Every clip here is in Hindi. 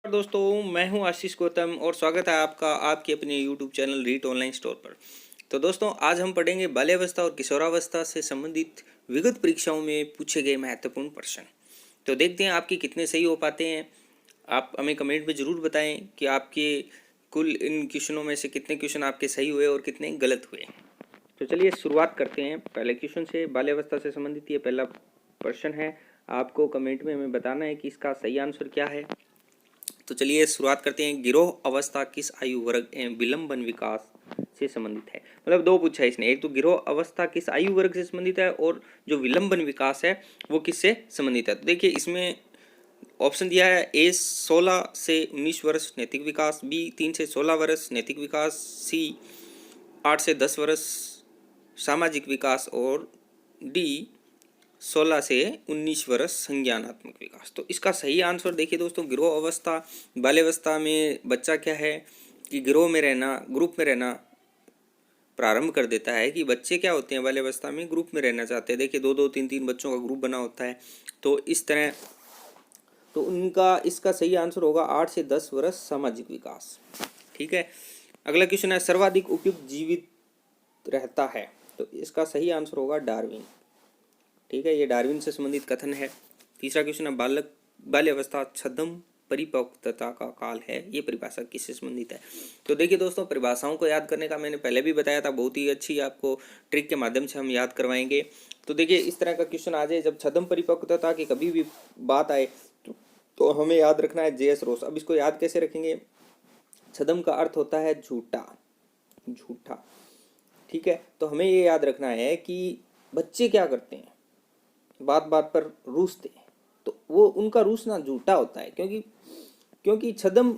दोस्तों, मैं हूं आशीष गौतम और स्वागत है आपका आपके अपने YouTube channel Reet online store पर। तो दोस्तों, आज हम पढ़ेंगे बाल्यावस्था और किशोरावस्था से संबंधित विगत परीक्षाओं में पूछे गए महत्वपूर्ण प्रश्न। तो देखते हैं आपके कितने सही हो पाते हैं। आप हमें कमेंट में ज़रूर बताएं कि आपके कुल इन क्वेश्चनों में से कितने क्वेश्चन आपके सही हुए और कितने गलत हुए। तो चलिए शुरुआत करते हैं पहले क्वेश्चन से। बाल्यावस्था से संबंधित ये पहला प्रश्न है। आपको कमेंट में हमें बताना है कि इसका सही आंसर क्या है। तो चलिए शुरुआत करते हैं। गिरोह अवस्था किस आयु वर्ग एवं विलंबन विकास से संबंधित है। मतलब दो पूछा है इसने, एक तो गिरोह अवस्था किस आयु वर्ग से संबंधित है और जो विलंबन विकास है वो किससे संबंधित है। तो देखिए इसमें ऑप्शन दिया है ए 16 से 19 वर्ष नैतिक विकास, बी 3 से 16 वर्ष नैतिक विकास, सी 8 से 10 वर्ष सामाजिक विकास और डी 16 से 19 वर्ष संज्ञानात्मक विकास। तो इसका सही आंसर देखिए दोस्तों, गिरोह अवस्था बाल्यावस्था में बच्चा क्या है कि गिरोह में रहना, ग्रुप में रहना प्रारंभ कर देता है। कि बच्चे क्या होते हैं बाल्यावस्था में ग्रुप में रहना चाहते हैं। देखिए दो दो तीन तीन बच्चों का ग्रुप बना होता है। तो इस तरह तो उनका इसका सही आंसर होगा 8 से 10 वर्ष सामाजिक विकास। ठीक है, अगला क्वेश्चन है सर्वाधिक उपयुक्त जीवित रहता है। तो इसका सही आंसर होगा डार्विन। ठीक है, ये डार्विन से संबंधित कथन है। तीसरा क्वेश्चन है बाल्यावस्था छद्म परिपक्वता का काल है, ये परिभाषा किससे संबंधित है। तो देखिए दोस्तों, परिभाषाओं को याद करने का मैंने पहले भी बताया था, बहुत ही अच्छी आपको ट्रिक के माध्यम से हम याद करवाएंगे। तो देखिए इस तरह का क्वेश्चन आ जाए, जब छद्म परिपक्वता की कभी भी बात आए तो हमें याद रखना है जे.एस. रोस। अब इसको याद कैसे रखेंगे। छद्म का अर्थ होता है झूठा, झूठा। ठीक है, तो हमें ये याद रखना है कि बच्चे क्या करते हैं, बात बात पर रूसते हैं। तो वो उनका रूसना झूठा होता है, क्योंकि छद्म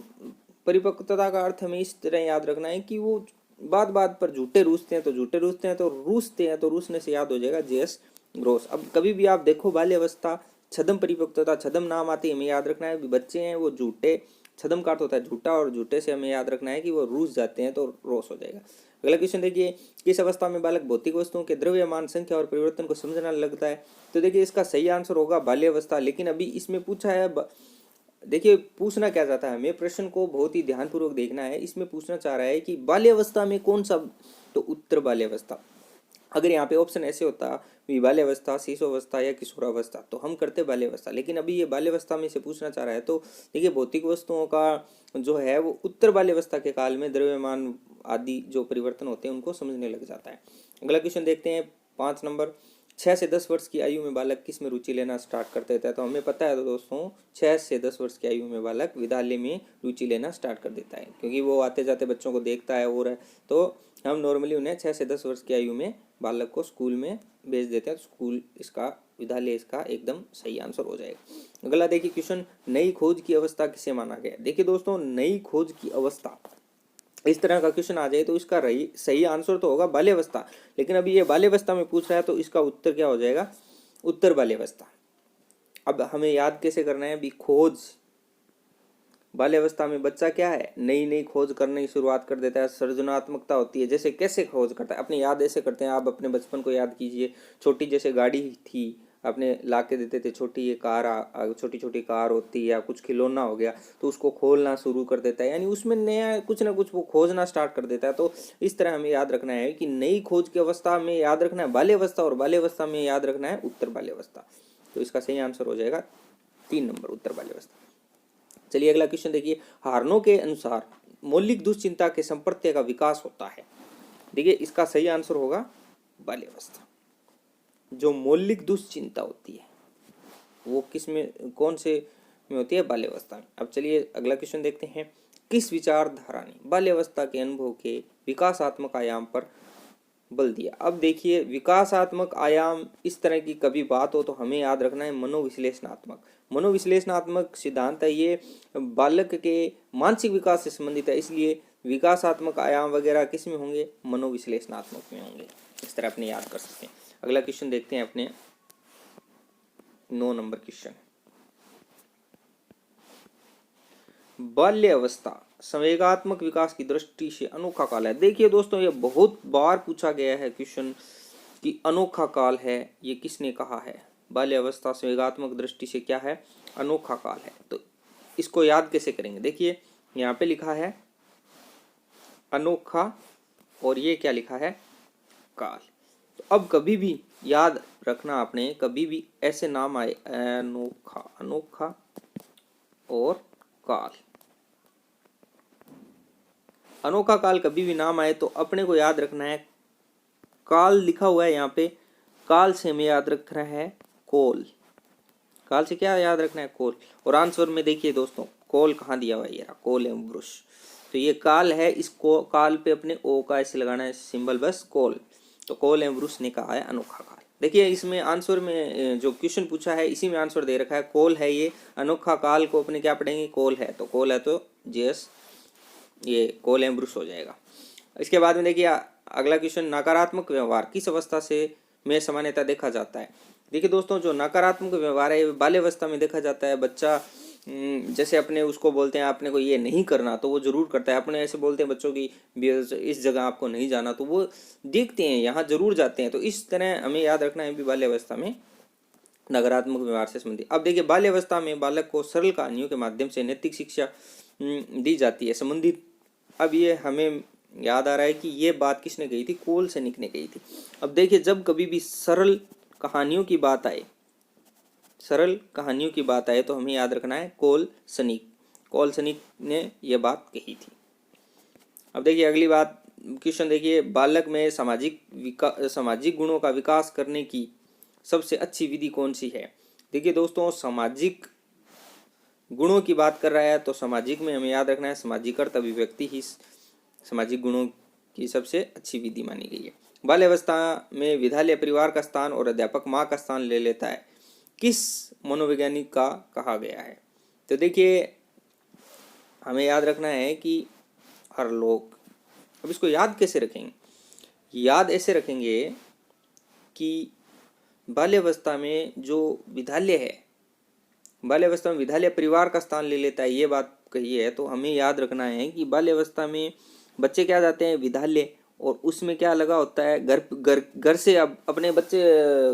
परिपक्वता का अर्थ हमें इस तरह याद रखना है कि वो बात बात पर झूठे रूसते हैं। तो झूठे रूसते हैं तो रूसते हैं, तो रूसने से याद हो जाएगा जे.एस. ग्रोस। अब कभी भी आप देखो बाल्यावस्था छद्म परिपक्वता, छद्म नाम आती है, हमें याद रखना है कि बच्चे हैं वो झूठे, छद्म का अर्थ होता है झूठा, और झूठे से हमें याद रखना है कि वो रूस जाते हैं, तो रोस हो जाएगा। अगला क्वेश्चन देखिए, किस अवस्था में बालक भौतिक वस्तुओं के द्रव्यमान, संख्या और परिवर्तन को समझना लगता है। तो देखिए इसका सही आंसर होगा बाल्यावस्था। लेकिन अभी इसमें पूछा है, देखिए पूछना क्या चाहता है हमें, प्रश्न को बहुत ही ध्यानपूर्वक देखना है। इसमें पूछना चाह रहा है कि बाल्यावस्था में कौन सा, तो उत्तर बाल्यावस्था। अगर यहाँ पे ऑप्शन ऐसे होता बाल्यावस्था, शिशुअवस्था या किशोरावस्था, तो हम करते बाल्यावस्था। लेकिन अभी ये बाल्यावस्था में से पूछना चाह रहा है, तो देखिए भौतिक वस्तुओं का जो है वो उत्तर बाल्यावस्था के काल में द्रव्यमान आदि जो परिवर्तन होते हैं उनको समझने लग जाता है। अगला क्वेश्चन देखते हैं 5 नंबर। 6 से 10 वर्ष की आयु में बालक किस में रुचि लेना स्टार्ट कर देता है। तो हमें पता है दोस्तों, 6 से 10 वर्ष की आयु में बालक विद्यालय में रुचि लेना स्टार्ट कर देता है, क्योंकि वो आते जाते बच्चों को देखता है। और तो हम नॉर्मली उन्हें 6 से 10 वर्ष की आयु में बालक को स्कूल में भेज देते हैं। स्कूल इसका विद्यालय इसका एकदम सही आंसर हो जाएगा। अगला देखिए क्वेश्चन, नई खोज की अवस्था किसे माना गया। देखिए दोस्तों, नई खोज की अवस्था, इस तरह का क्वेश्चन आ जाए तो इसका सही आंसर तो होगा बाल्यावस्था। लेकिन अभी ये बाल्यावस्था में पूछ रहा है, तो इसका उत्तर क्या हो जाएगा, उत्तर बाल्यावस्था। अब हमें याद कैसे करना है, भी खोज बाल्यावस्था में बच्चा क्या है, नई नई खोज करने की शुरुआत कर देता है, सृजनात्मकता होती है। जैसे कैसे खोज करता है, अपनी याद ऐसे करते हैं। आप अपने बचपन को याद कीजिए, छोटी जैसे गाड़ी थी, अपने ला के देते थे, छोटी ये कार, छोटी छोटी कार होती है, या कुछ खिलौना हो गया, तो उसको खोलना शुरू कर देता है, यानी उसमें नया कुछ ना कुछ वो खोजना स्टार्ट कर देता है। तो इस तरह हमें याद रखना है कि नई खोज की अवस्था में याद रखना है बाल्यावस्था, और बाल्यावस्था में याद रखना है उत्तर बाल्यावस्था। तो इसका सही आंसर हो जाएगा 3 नंबर, उत्तर बाल्यावस्था। चलिए अगला क्वेश्चन देखिए, हार्नो के अनुसार मौलिक दुश्चिंता के संप्रत्यय का विकास होता है। देखिए इसका सही आंसर होगा बाल्यावस्था। जो मौलिक दुश्चिंता होती है वो किस में, कौन से में होती है, बाल्यावस्था में। अब चलिए अगला क्वेश्चन देखते हैं, किस विचारधारा ने बाल्यावस्था के अनुभव के विकासात्मक आयाम पर बल दिया। अब देखिए विकासात्मक आयाम, इस तरह की कभी बात हो तो हमें याद रखना है मनोविश्लेषणात्मक। मनोविश्लेषणात्मक सिद्धांत है ये, बालक के मानसिक विकास से संबंधित है, इसलिए विकासात्मक आयाम वगैरह किस में होंगे, मनोविश्लेषणात्मक में होंगे। इस तरह अपने याद कर सकते हैं। अगला क्वेश्चन देखते हैं अपने 9 नंबर क्वेश्चन, बाल्य अवस्था संवेगात्मक विकास की दृष्टि से अनोखा काल है। देखिए दोस्तों, ये बहुत बार पूछा गया है क्वेश्चन कि अनोखा काल है, ये किसने कहा है। बाल्य अवस्था संवेगात्मक दृष्टि से क्या है, अनोखा काल है। तो इसको याद कैसे करेंगे? देखिए यहाँ पे लिखा है अनोखा और ये क्या लिखा है? काल। तो अब कभी भी याद रखना आपने, कभी भी ऐसे नाम आए अनोखा, अनोखा और काल, अनोखा काल कभी भी नाम आए तो अपने को याद रखना है काल लिखा हुआ है यहाँ पे, काल से हमें याद रखना है कोल। काल से क्या याद रखना है? कोल। और आंसर में देखिए दोस्तों कोल कहाँ दिया हुआ है? ये कोल एवं वृक्ष। तो ये काल है, इसको काल पे अपने ओ का ऐसे लगाना है सिंबल, बस कोल। तो कोल एवं वृक्ष ने कहा है अनोखा काल। देखिए इसमें आंसर में जो क्वेश्चन पूछा है इसी में आंसर दे रखा है कोल है ये, अनोखा काल को अपने क्या पढ़ेंगे? कोल है, तो कोल है तो जेएस ये कोल एवं वृक्ष हो जाएगा। इसके बाद में देखिए अगला क्वेश्चन, नकारात्मक व्यवहार किस अवस्था से में सामान्यतः देखा जाता है? देखिए दोस्तों जो नकारात्मक व्यवहार है बाल्यावस्था में देखा जाता है। बच्चा जैसे अपने उसको बोलते हैं आपने को ये नहीं करना तो वो जरूर करता है। अपने ऐसे बोलते हैं बच्चों की इस जगह आपको नहीं जाना तो वो देखते हैं यहाँ जरूर जाते हैं। तो इस तरह हमें याद रखना है भी बाल्यावस्था में नकारात्मक व्यवहार से संबंधित। अब देखिए बाल्यावस्था में बालक को सरल कहानियों के माध्यम से नैतिक शिक्षा दी जाती है संबंधित। अब ये हमें याद आ रहा है कि ये बात किसने कही थी? कोल सैनिक ने कही थी। अब देखिए जब कभी भी सरल कहानियों की बात आए, सरल कहानियों की बात आए तो हमें याद रखना है कोल सैनिक, कोल सैनिक ने यह बात कही थी। अब देखिए अगली बात क्वेश्चन देखिए, बालक में सामाजिक गुणों का विकास करने की सबसे अच्छी विधि कौन सी है? देखिए दोस्तों सामाजिक गुणों की बात कर रहा है तो सामाजिक में हमें याद रखना है सामाजिक अर्थ अभिव्यक्ति ही सामाजिक गुणों की सबसे अच्छी विधि मानी गई है। बाल्यावस्था में विद्यालय परिवार का स्थान और अध्यापक माँ का स्थान ले लेता है, किस मनोवैज्ञानिक का कहा गया है? तो देखिए हमें याद रखना है कि हर लोग। अब इसको याद कैसे रखेंगे? याद ऐसे रखेंगे कि बाल्यावस्था में जो विद्यालय है, बाल्यावस्था में विद्यालय परिवार का स्थान ले लेता है, ये बात कही है। तो हमें याद रखना है कि बाल्यावस्था में बच्चे क्या जाते हैं? विद्यालय, और उसमें क्या लगा होता है? घर घर घर से अब अपने बच्चे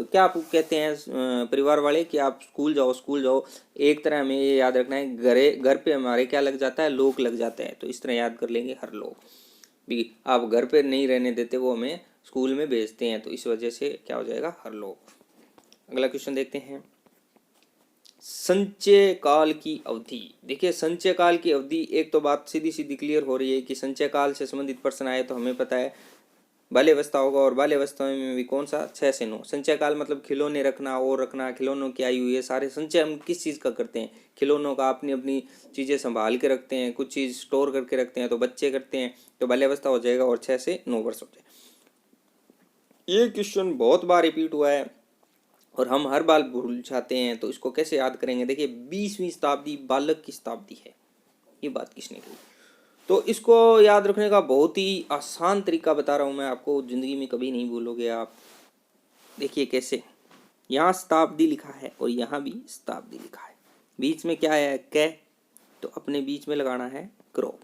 क्या आप कहते हैं परिवार वाले कि आप स्कूल जाओ, स्कूल जाओ। एक तरह हमें ये याद रखना है घर पे हमारे क्या लग जाता है? लोग लग जाते हैं। तो इस तरह याद कर लेंगे हर लोग भी। आप घर पे नहीं रहने देते, वो हमें स्कूल में भेजते हैं, तो इस वजह से क्या हो जाएगा? हर लोग। अगला क्वेश्चन देखते हैं, संचय काल की अवधि। देखिए संचय काल की अवधि, एक तो बात सीधी सीधी क्लियर हो रही है कि संचय काल से संबंधित प्रश्न आए तो हमें पता है बाल्यावस्था होगा, और बाल्यावस्था में भी कौन सा? 6 से 9। संचय काल मतलब खिलौने रखना और रखना, खिलौनों की आयु, ये सारे संचय हम किस चीज़ का करते हैं? खिलौनों का। अपनी अपनी चीज़ें संभाल के रखते हैं, कुछ चीज़ स्टोर करके रखते हैं, तो बच्चे करते हैं। तो बाल्यावस्था हो जाएगा और 6 से 9 वर्ष हो जाए। ये क्वेश्चन बहुत बार रिपीट हुआ है और हम हर बार भूल जाते हैं, तो इसको कैसे याद करेंगे? देखिए 20वीं शताब्दी बालक की शताब्दी है, ये बात किसने कही? तो इसको याद रखने का बहुत ही आसान तरीका बता रहा हूँ मैं आपको, जिंदगी में कभी नहीं भूलोगे आप। देखिए कैसे, यहाँ शताब्दी लिखा है और यहाँ भी शताब्दी लिखा है, बीच में क्या है? कै, तो अपने बीच में लगाना है क्रो।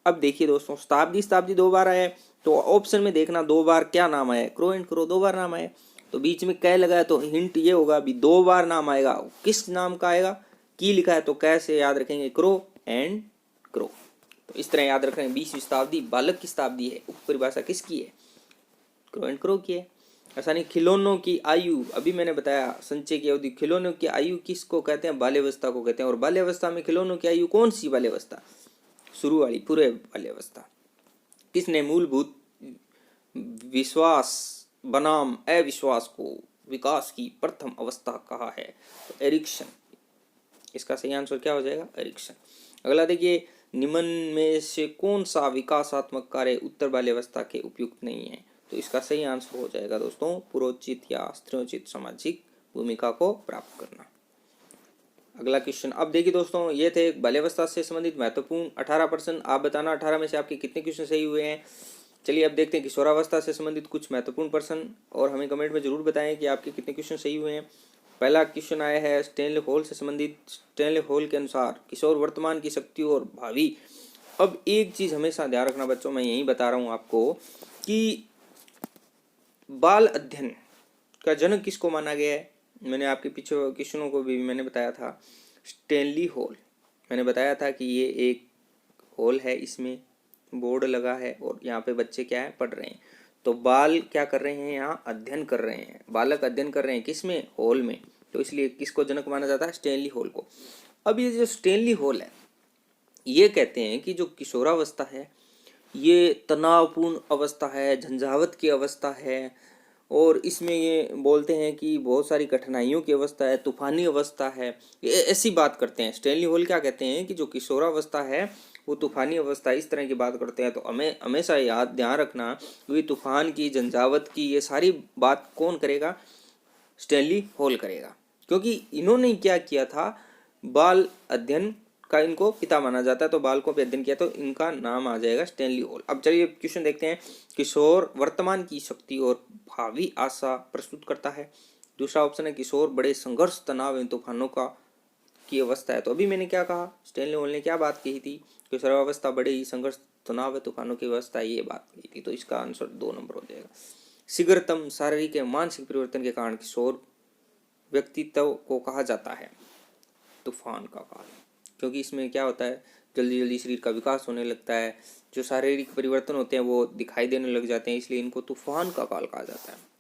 अब देखिए दोस्तों शताब्दी शताब्दी 2 बार आया है, तो ऑप्शन में देखना 2 बार क्या नाम आया है? क्रो एंड क्रो 2 बार नाम आया। तो बीच में कै लगा है तो हिंट ये होगा भी 2 बार नाम आएगा। किस नाम का आएगा? की लिखा है तो कैसे याद रखेंगे? Crow and crow. तो इस तरह याद रखेंगे 20वीं शताब्दी बालक की शताब्दी है। उप परिभाषा किसकी है? क्रो एंड क्रो की है। ऐसा नहीं। खिलौनों की आयु, अभी मैंने बताया संचय की अवधि। खिलौनों की आयु किसको कहते हैं? बाल्यावस्था को कहते हैं। और बाल्यावस्था में खिलौनों की आयु कौन सी बाल्यावस्था? शुरू वाली, पूरे बाल्यावस्था। किसने मूलभूत विश्वास बनाम अविश्वास को विकास की प्रथम अवस्था कहा है? तो एरिक्सन। इसका सही आंसर क्या हो जाएगा? एरिक्सन। अगला देखिए, निम्न में से कौन सा विकासात्मक कार्य उत्तर बाल्यावस्था के उपयुक्त नहीं है? तो इसका सही आंसर हो जाएगा दोस्तों पुरोचित या स्त्रोचित सामाजिक भूमिका को प्राप्त करना। अगला क्वेश्चन, अब देखिए दोस्तों ये थे बाल्यावस्था से संबंधित महत्वपूर्ण 18 प्रश्न। आप बताना 18 में से आपके कितने क्वेश्चन सही हुए हैं। चलिए अब देखते हैं किशोरावस्था से संबंधित कुछ महत्वपूर्ण प्रश्न, और हमें कमेंट में जरूर बताएं कि आपके कितने क्वेश्चन सही हुए हैं। पहला क्वेश्चन आया है स्टैनले हॉल से संबंधित। स्टैनले हॉल के अनुसार किशोर वर्तमान की शक्ति और भावी। अब एक चीज हमेशा ध्यान रखना बच्चों, मैं यही बता रहा हूँ आपको कि बाल अध्ययन का जनक किसको माना गया है? मैंने आपके पीछे क्वेश्चनों को भी मैंने बताया था, स्टैनली हॉल। मैंने बताया था कि ये एक हॉल है, इसमें बोर्ड लगा है और यहाँ पे बच्चे क्या है, पढ़ रहे हैं। तो बाल क्या कर रहे हैं, यहाँ अध्ययन कर रहे हैं, बालक अध्ययन कर रहे हैं, किसमें, हॉल में। तो इसलिए किसको जनक माना जाता है, स्टैनली हॉल को। अब ये जो स्टैनली हॉल है, ये कहते हैं कि जो किशोरावस्था है ये तनावपूर्ण अवस्था है, झंझावत की अवस्था है, और इसमें ये बोलते हैं कि बहुत सारी कठिनाइयों की अवस्था है, तूफानी अवस्था है, ये ऐसी बात करते हैं। स्टैनली हॉल क्या कहते हैं कि जो किशोरावस्था है वो तूफानी अवस्था, इस तरह की बात करते हैं। तो हमें हमेशा याद ध्यान रखना कि तूफान की, झंझावत की, ये सारी बात कौन करेगा, स्टैनली हॉल करेगा, क्योंकि इन्होंने क्या किया था, बाल अध्ययन का इनको पिता माना जाता है। तो बालकों पे अध्ययन किया तो इनका नाम आ जाएगा स्टैनली हॉल। अब चलिए क्वेश्चन देखते हैं। किशोर वर्तमान की शक्ति और भावी आशा प्रस्तुत करता है। दूसरा ऑप्शन है किशोर बड़े संघर्ष, तनाव एवं तूफानों का की अवस्था है। तो अभी मैंने क्या कहा, स्टैनली हॉल ने क्या बात कही थी, किशोरावस्था बड़े ही संघर्ष, तनाव, तूफानों की अवस्था, ये बात कही थी। तो इसका आंसर 2 नंबर हो जाएगा। शीघ्रतम शारीरिक एवं मानसिक परिवर्तन के कारण किशोर व्यक्तित्व को कहा जाता है तूफान का काल, क्योंकि इसमें क्या होता है, जल्दी जल्दी शरीर का विकास होने लगता है, जो शारीरिक परिवर्तन होते हैं वो दिखाई देने लग जाते हैं, इसलिए इनको तूफान का काल कहा जाता है।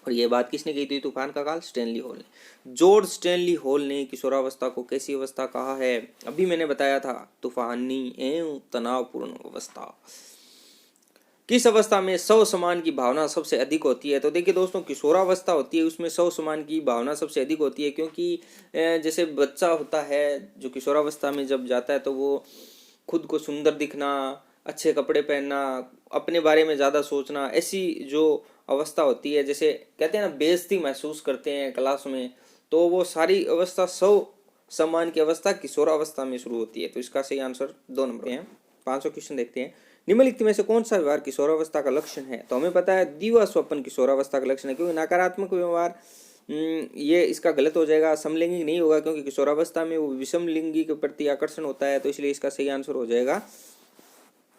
और ये बात किसने कही थी, तूफान का काल, स्टैनली हॉल ने। जॉर्ज स्टैनली हॉल ने किशोरावस्था को कैसी अवस्था कहा है, अभी मैंने बताया था, तूफानी एवं तनावपूर्ण अवस्था। किस अवस्था में स्व सम्मान की भावना सबसे अधिक होती है। तो देखिए दोस्तों, किशोरावस्था होती है उसमें स्व सम्मान की भावना सबसे अधिक होती है, क्योंकि जैसे बच्चा होता है जो किशोरावस्था में जब जाता है तो वो खुद को सुंदर दिखना, अच्छे कपड़े पहनना, अपने बारे में ज़्यादा सोचना, ऐसी जो अवस्था होती है, जैसे कहते हैं ना बेइज्जती महसूस करते हैं क्लास में, तो वो सारी अवस्था स्व सम्मान की अवस्था किशोरावस्था में शुरू होती है। तो इसका सही आंसर 2 नंबर है। 500 क्वेश्चन देखते हैं। निम्नलिखित में से कौन सा व्यवहार किशोरावस्था का लक्षण है। तो हमें पता है दिवा स्वप्न किशोरावस्था का लक्षण है, क्योंकि नकारात्मक व्यवहार ये इसका गलत हो जाएगा, समलैंगिक नहीं होगा, क्योंकि किशोरावस्था में वो विषम लिंगी के प्रति आकर्षण होता है। तो इसलिए इसका सही आंसर हो जाएगा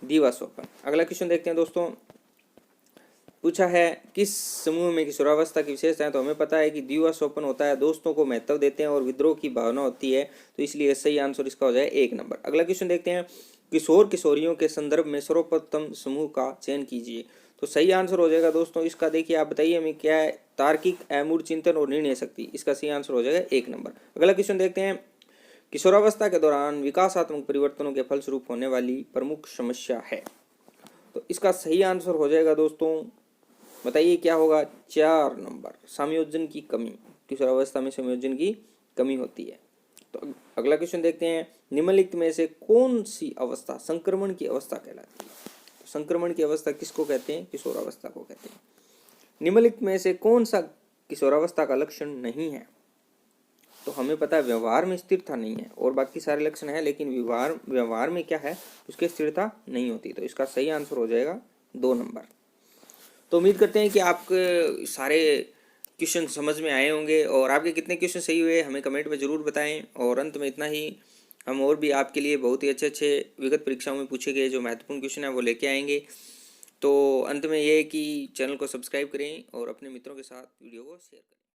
दिवा स्वप्न। अगला क्वेश्चन देखते हैं दोस्तों। पूछा है किस समूह में किशोरावस्था की विशेषता है। तो हमें पता है कि दिवा स्वप्न होता है, दोस्तों को महत्व देते हैं और विद्रोह की भावना होती है। तो इसलिए सही आंसर इसका हो जाए 1 नंबर। अगला क्वेश्चन देखते हैं। किशोर किशोरियों के संदर्भ में सर्वोत्तम समूह का चयन कीजिए। तो सही आंसर हो जाएगा दोस्तों इसका, देखिए आप बताइए हमें क्या है, तार्किक, अमूर्त चिंतन और निर्णय शक्ति। इसका सही आंसर हो जाएगा 1 नंबर। अगला क्वेश्चन देखते हैं। किशोरावस्था के दौरान विकासात्मक परिवर्तनों के फलस्वरूप होने वाली प्रमुख समस्या है। तो इसका सही आंसर हो जाएगा दोस्तों, बताइए क्या होगा, 4 नंबर, संयोजन की कमी। किशोरावस्था में संयोजन की कमी होती है। तो अगला क्वेश्चन देखते हैं। निम्नलिखित में से कौन सी अवस्था संक्रमण की अवस्था कहलाती है। तो संक्रमण की अवस्था किसको कहते हैं, किशोरावस्था को कहते हैं। निम्नलिखित में से कौन सा किशोरावस्था का लक्षण नहीं है। तो हमें पता है व्यवहार में स्थिरता नहीं है, और बाकी सारे लक्षण है, लेकिन व्यवहार में क्या है, उसकी स्थिरता नहीं होती। तो इसका सही आंसर हो जाएगा 2 नंबर। तो उम्मीद करते हैं कि आपके सारे क्वेश्चन समझ में आए होंगे, और आपके कितने क्वेश्चन सही हुए हमें कमेंट में ज़रूर बताएं। और अंत में इतना ही, हम और भी आपके लिए बहुत ही अच्छे अच्छे विगत परीक्षाओं में पूछे गए जो महत्वपूर्ण क्वेश्चन है वो लेके आएंगे। तो अंत में ये है कि चैनल को सब्सक्राइब करें और अपने मित्रों के साथ वीडियो को शेयर करें।